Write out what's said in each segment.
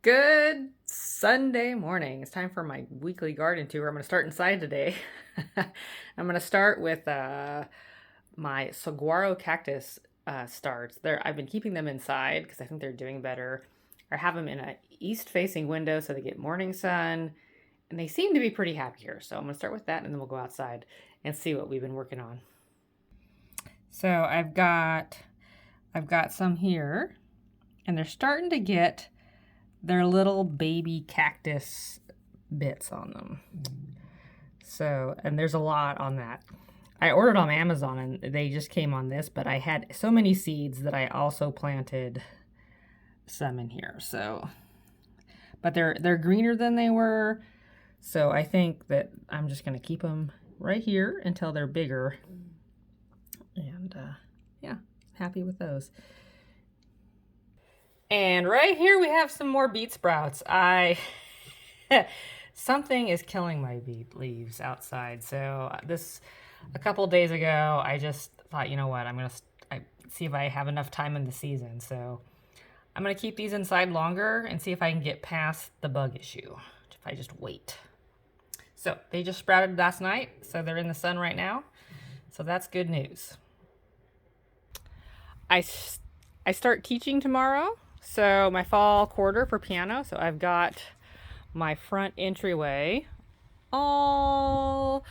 Good Sunday morning. It's time for my weekly garden tour. I'm going to start inside today. I'm going to start with my Suguaro cactus starts. I've been keeping them inside because I think they're doing better. I have them in an east-facing window so they get morning sun, and they seem to be pretty happy here. So I'm going to start with that, and then we'll go outside and see what we've been working on. So I've got some here, and they're starting to get their little baby cactus bits on them. So, and there's a lot on that. I ordered on Amazon and they just came on this, but I had so many seeds that I also planted some in here. So, but they're greener than they were. So I think that I'm just going to keep them right here until they're bigger. And yeah, happy with those. And right here we have some more beet sprouts. Something is killing my beet leaves outside. So a couple days ago, I just thought, you know what, I'm gonna see if I have enough time in the season. So I'm gonna keep these inside longer and see if I can get past the bug issue if I just wait. So they just sprouted last night, so they're in the sun right now. So that's good news. I start teaching tomorrow. So my fall quarter for piano. So I've got my front entryway all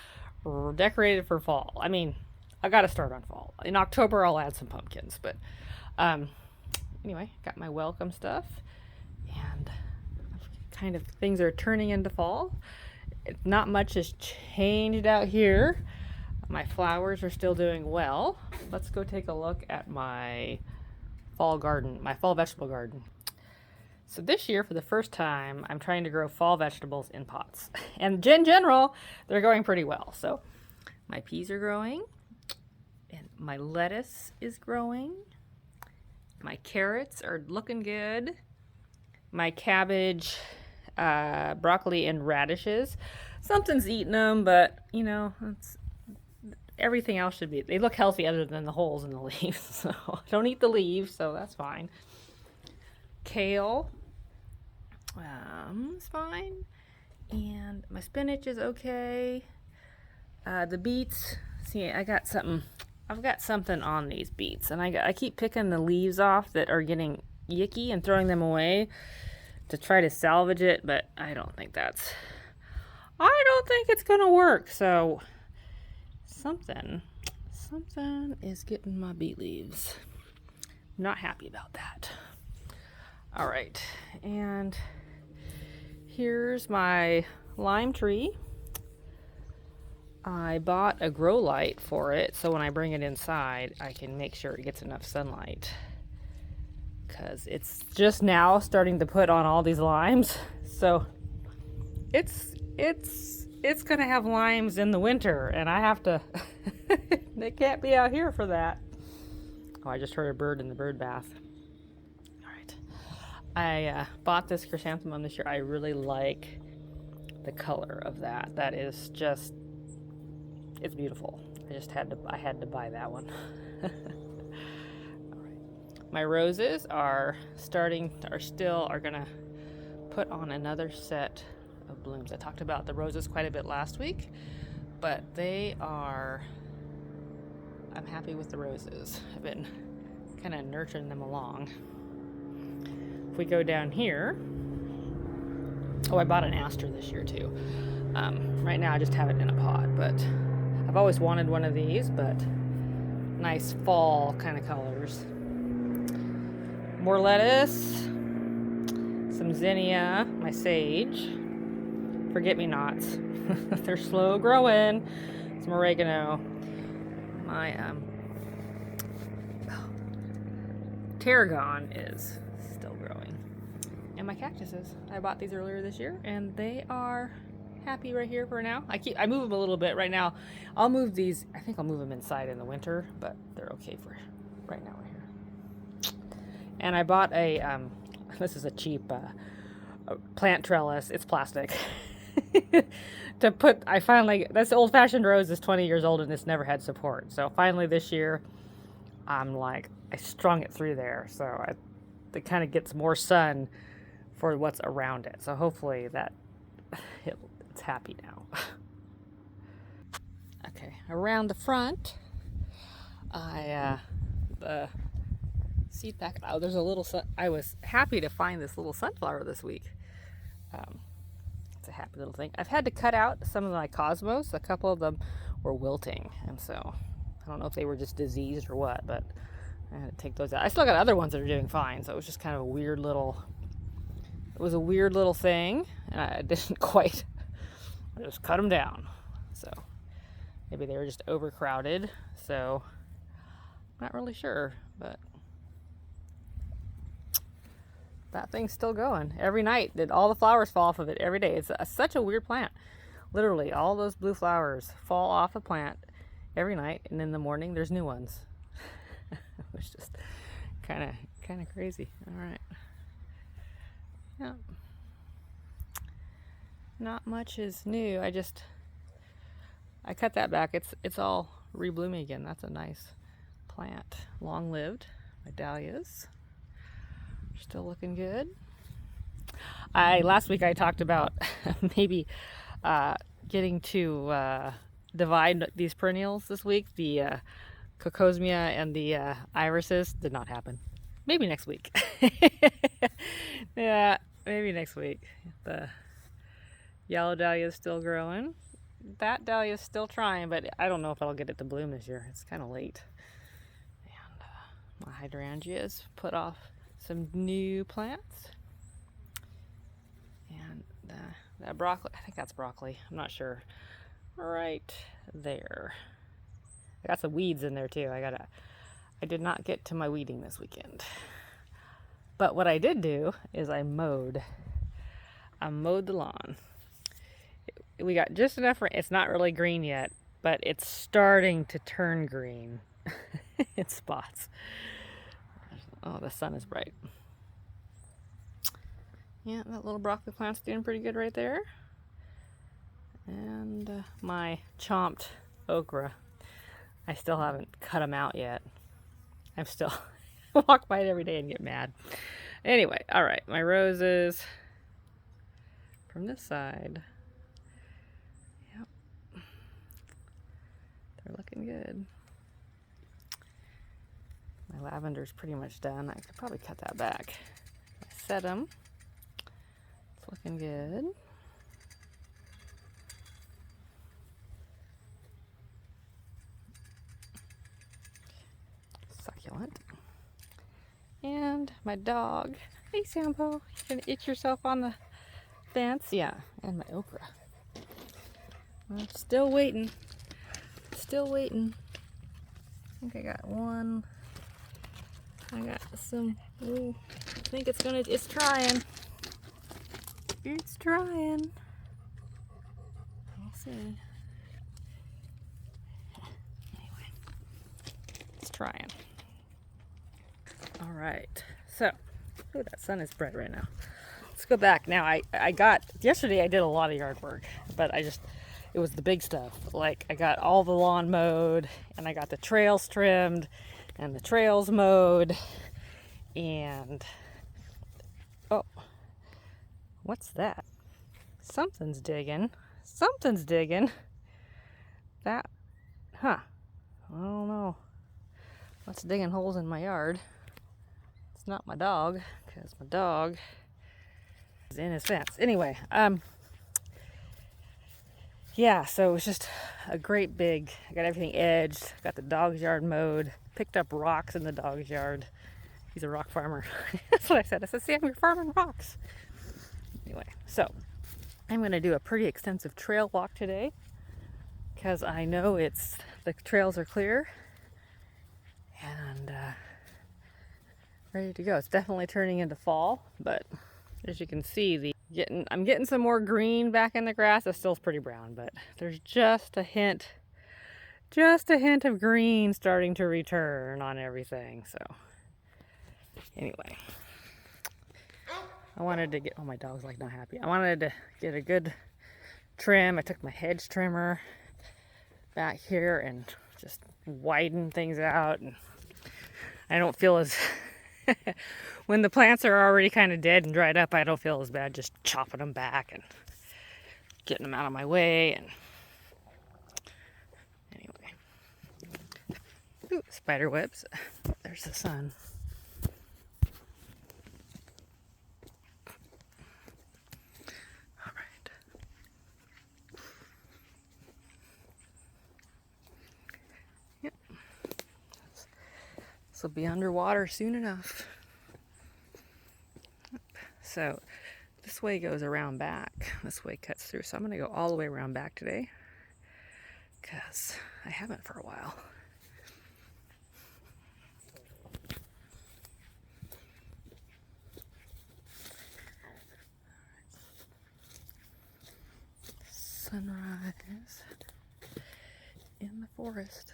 decorated for fall. I mean, I got to start on fall. In October, I'll add some pumpkins. But anyway, got my welcome stuff. And kind of things are turning into fall. Not much has changed out here. My flowers are still doing well. Let's go take a look at my fall garden, my fall vegetable garden. So this year, for the first time, I'm trying to grow fall vegetables in pots. And in general, they're going pretty well. So my peas are growing, and my lettuce is growing. My carrots are looking good. My cabbage, broccoli, and radishes. Something's eating them, but you know, everything else should be. They look healthy other than the holes in the leaves. So don't eat the leaves, so that's fine. Kale, is fine, and my spinach is okay. The beets, see, I've got something on these beets, and I keep picking the leaves off that are getting yicky and throwing them away to try to salvage it, but I don't think it's gonna work. So something is getting my beet leaves. Not happy about that. All right, and here's my lime tree. I bought a grow light for it, so when I bring it inside, I can make sure it gets enough sunlight. Because it's just now starting to put on all these limes, so it's gonna have limes in the winter, and I have to. They can't be out here for that. Oh, I just heard a bird in the bird bath. I bought this chrysanthemum this year. I really like the color of that. That is just, it's beautiful. I had to buy that one. All right. My roses are gonna put on another set of blooms. I talked about the roses quite a bit last week, but I'm happy with the roses. I've been kind of nurturing them along. If we go down here, I bought an aster this year too. Right now I just have it in a pot, but I've always wanted one of these, but nice fall kind of colors. More lettuce, some zinnia, my sage, forget-me-nots. They're slow growing. Some oregano. My tarragon is still growing. And my cactuses. I bought these earlier this year, and they are happy right here for now. I move them a little bit right now. I'll move these. I think I'll move them inside in the winter, but they're okay for right now right here. And I bought this is a cheap plant trellis. It's plastic. This old-fashioned rose is 20 years old and it's never had support. So finally this year, I strung it through there. So it kind of gets more sun for what's around it. So hopefully that it's happy now. Okay, around the front, the seed pack. Oh, there's a little I was happy to find this little sunflower this week. It's a happy little thing. I've had to cut out some of my cosmos. A couple of them were wilting, and so I don't know if they were just diseased or what, but I had to take those out. I still got other ones that are doing fine, so it was just kind of a weird little. It was a weird little thing, and I didn't quite. I just cut them down. So maybe they were just overcrowded. So I'm not really sure, but that thing's still going. Every night, all the flowers fall off of it every day. It's such a weird plant. Literally, all those blue flowers fall off the plant every night, and in the morning, there's new ones. It's just kind of crazy. All right. Yeah. Not much is new. I cut that back. It's all reblooming again. That's a nice plant. Long-lived. My dahlias. Still looking good. Last week I talked about maybe getting to divide these perennials this week. The cocosmia and the irises did not happen. Maybe next week. Yeah, maybe next week. The yellow dahlia is still growing. That dahlia is still trying, but I don't know if I'll get it to bloom this year. It's kind of late. And my hydrangeas put off some new plants. And that broccoli, I think that's broccoli. I'm not sure. Right there. I got some weeds in there too. I did not get to my weeding this weekend. But what I did do is I mowed the lawn. We got just enough rain. It's not really green yet, but it's starting to turn green in spots. Oh, the sun is bright. Yeah, that little broccoli plant's doing pretty good right there. And my chomped okra, I still haven't cut them out yet. I'm still walk by it every day and get mad. Anyway, all right, my roses from this side. Yep, they're looking good. My lavender's pretty much done. I could probably cut that back. I set them. It's looking good. Succulent. And my dog. Hey, Sambo. You gonna itch yourself on the fence? Yeah. And my okra. I'm still waiting. Still waiting. I think I got one. I got some. Ooh, I think it's trying. It's trying. We'll see. Anyway, it's trying. All right. So, ooh, that sun is bright right now. Let's go back. Now, yesterday I did a lot of yard work, but it was the big stuff. Like, I got all the lawn mowed, and I got the trails trimmed, and the trails mowed, and oh, what's that? Something's digging. That, I don't know what's digging holes in my yard. It's not my dog, because my dog is in his fence. Anyway, yeah, so it was just a great big, I got everything edged, got the dog's yard mowed, picked up rocks in the dog's yard. He's a rock farmer. That's what I said. I said, Sam, you're farming rocks. Anyway, so I'm going to do a pretty extensive trail walk today because I know the trails are clear and ready to go. It's definitely turning into fall, but as you can see, I'm getting some more green back in the grass. It still pretty brown, but there's just a hint of green starting to return on everything. So anyway, I wanted to get, oh, my dog's like not happy. I wanted to get a good trim. I took my hedge trimmer back here and just widen things out. And I don't feel as When the plants are already kind of dead and dried up, I don't feel as bad just chopping them back and getting them out of my way. And anyway, ooh, spider webs. There's the sun. All right. Yep. This will be underwater soon enough. So this way goes around back. This way cuts through. So I'm going to go all the way around back today because I haven't for a while. Sunrise in the forest.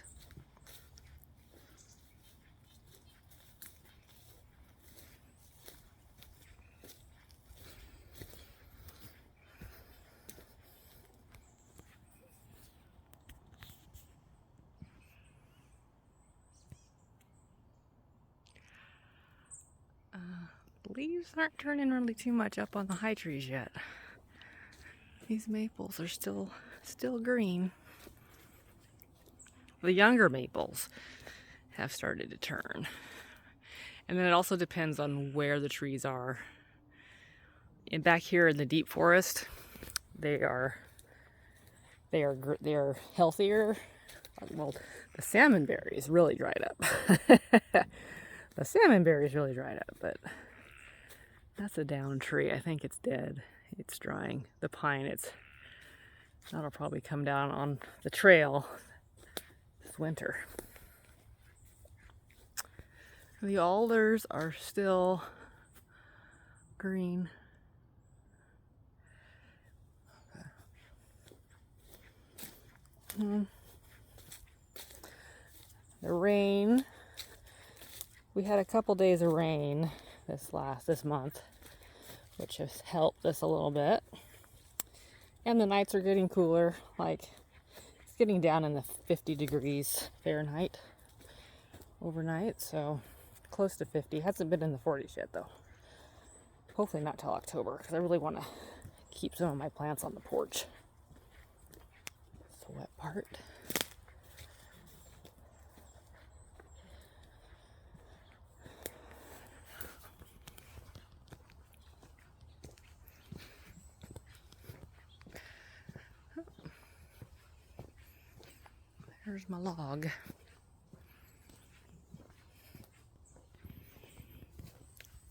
Leaves aren't turning really too much up on the high trees yet. These maples are still green. The younger maples have started to turn. And then it also depends on where the trees are. And back here in the deep forest, they are healthier. Well, the salmon berries really dried up. The salmon berries really dried up, but that's a down tree. I think it's dead. It's drying. The pine, that'll probably come down on the trail this winter. The alders are still green. The rain. We had a couple days of rain this month, which has helped us a little bit. And the nights are getting cooler, like it's getting down in the 50 degrees Fahrenheit overnight, so close to 50. Hasn't been in the 40s yet though. Hopefully not till October, because I really want to keep some of my plants on the porch. It's the wet part. There's my log.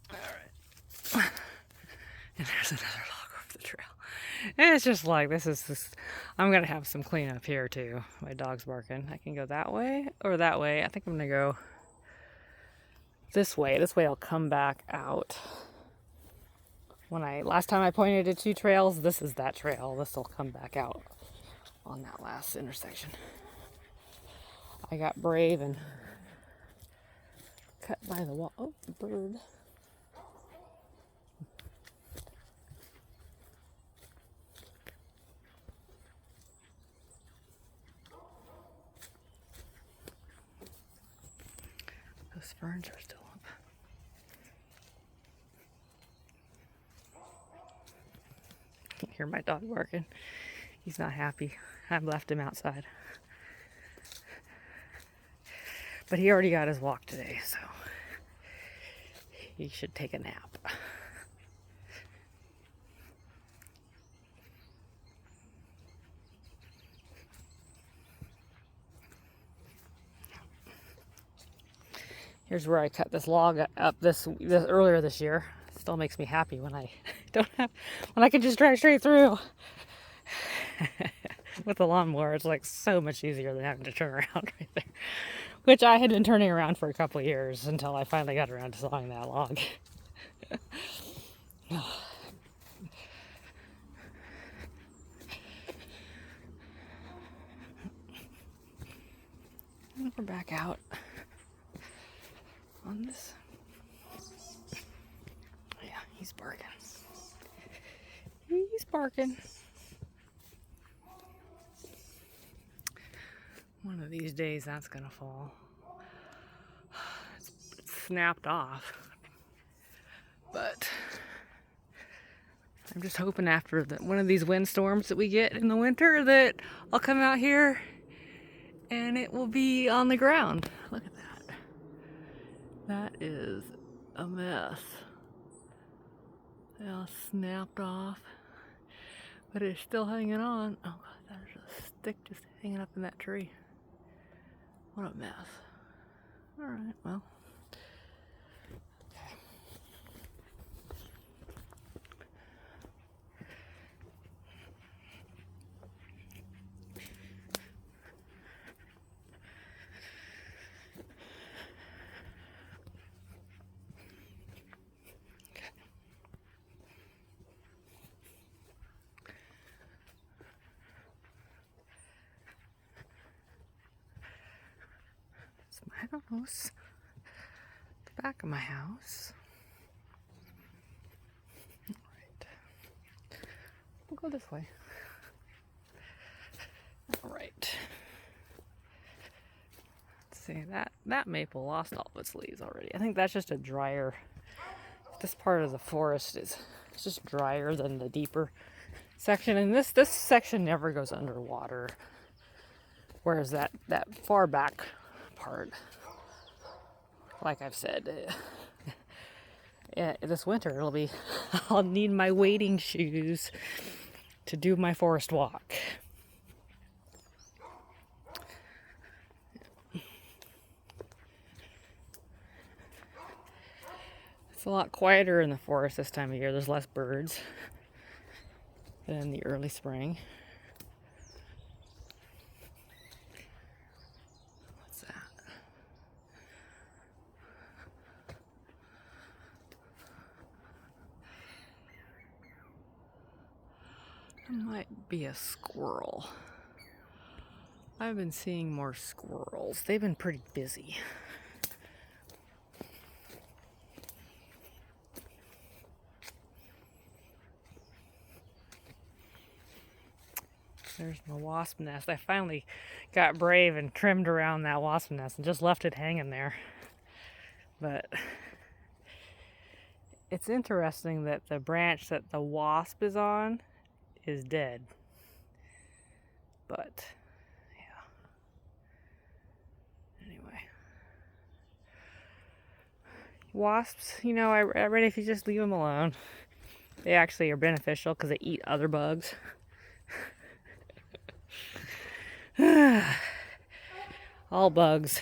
Alright. And there's another log over the trail. And it's just like, I'm going to have some cleanup here too. My dog's barking. I can go that way or that way. I think I'm going to go this way. This way I'll come back out. Last time I pointed to two trails, this is that trail. This will come back out on that last intersection. I got brave and cut by the wall. Oh, bird. Those ferns are still up. I can hear my dog barking. He's not happy. I've left him outside. But he already got his walk today, so he should take a nap. Here's where I cut this log up this earlier this year. Still makes me happy when I when I can just drive straight through. With the lawnmower, it's like so much easier than having to turn around right there. Which I had been turning around for a couple of years until I finally got around to sawing that log. And we're back out on this. Yeah, he's barking. He's barking. One of these days that's gonna fall. It's snapped off, I'm just hoping after one of these windstorms that we get in the winter that I'll come out here and it will be on the ground. Look at that. That is a mess. They all snapped off, but it's still hanging on. Oh God, there's a stick just hanging up in that tree. What a mess. All right, well. My house, the back of my house. All right, we'll go this way. All right. Let's see, that maple lost all of its leaves already. I think that's just a drier. This part of the forest is just drier than the deeper section, and this section never goes underwater. Whereas that far back part, like I've said, this winter I'll need my wading shoes to do my forest walk. It's a lot quieter in the forest this time of year. There's less birds than in the early spring. What's that? It might be a squirrel. I've been seeing more squirrels. They've been pretty busy. There's my wasp nest. I finally got brave and trimmed around that wasp nest and just left it hanging there. But it's interesting that the branch that the wasp is on is dead. But yeah. Anyway. Wasps, I read if you just leave them alone, they actually are beneficial because they eat other bugs. All bugs.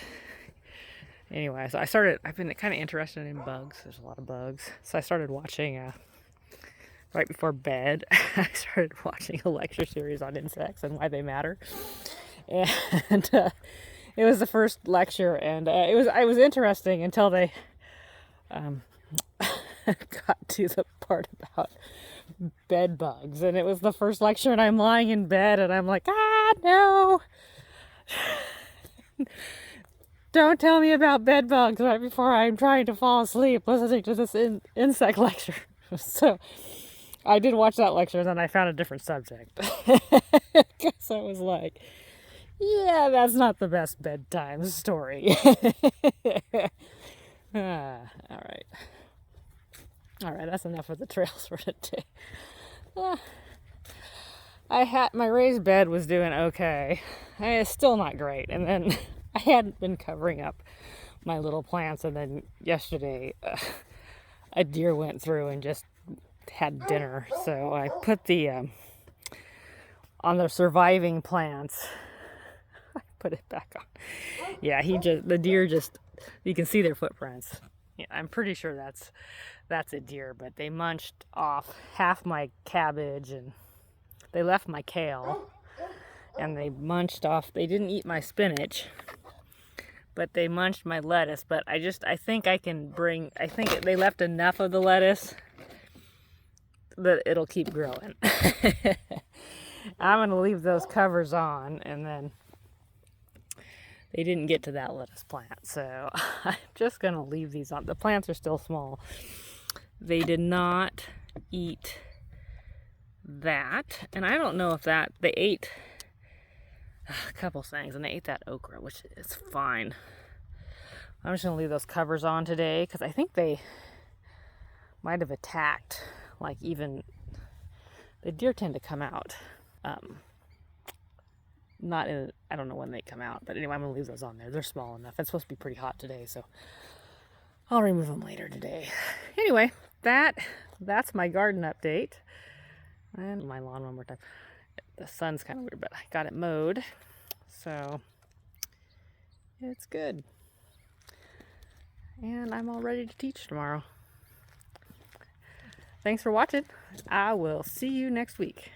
Anyway, so I've been kind of interested in bugs. There's a lot of bugs. So I started watching, right before bed, I started watching a lecture series on insects and why they matter. And it was the first lecture, and it was interesting until they got to the part about bed bugs, and it was the first lecture, and I'm lying in bed and I'm like, no, don't tell me about bed bugs right before I'm trying to fall asleep listening to this insect lecture. So I did watch that lecture, and then I found a different subject because I was like, yeah, that's not the best bedtime story. All right, that's enough of the trails for today. My raised bed was doing okay. It's still not great. And then I hadn't been covering up my little plants. And then yesterday, a deer went through and just had dinner. So I put on the surviving plants, I put it back on. Yeah, the deer you can see their footprints. Yeah, I'm pretty sure that's a deer, but they munched off half my cabbage, and they left my kale, and they didn't eat my spinach, but they munched my lettuce. But I think they left enough of the lettuce that it'll keep growing. I'm going to leave those covers on, and then they didn't get to that lettuce plant, so I'm just going to leave these on. The plants are still small. They did not eat that, and I don't know if they ate a couple things, and they ate that okra, which is fine. I'm just going to leave those covers on today because I think they might have attacked, like, even The deer tend to come out. Not in, I don't know when they come out, but anyway, I'm going to leave those on there. They're small enough. It's supposed to be pretty hot today, so I'll remove them later today. Anyway, that's my garden update. And my lawn one more time. The sun's kind of weird, but I got it mowed, so it's good. And I'm all ready to teach tomorrow. Thanks for watching. I will see you next week.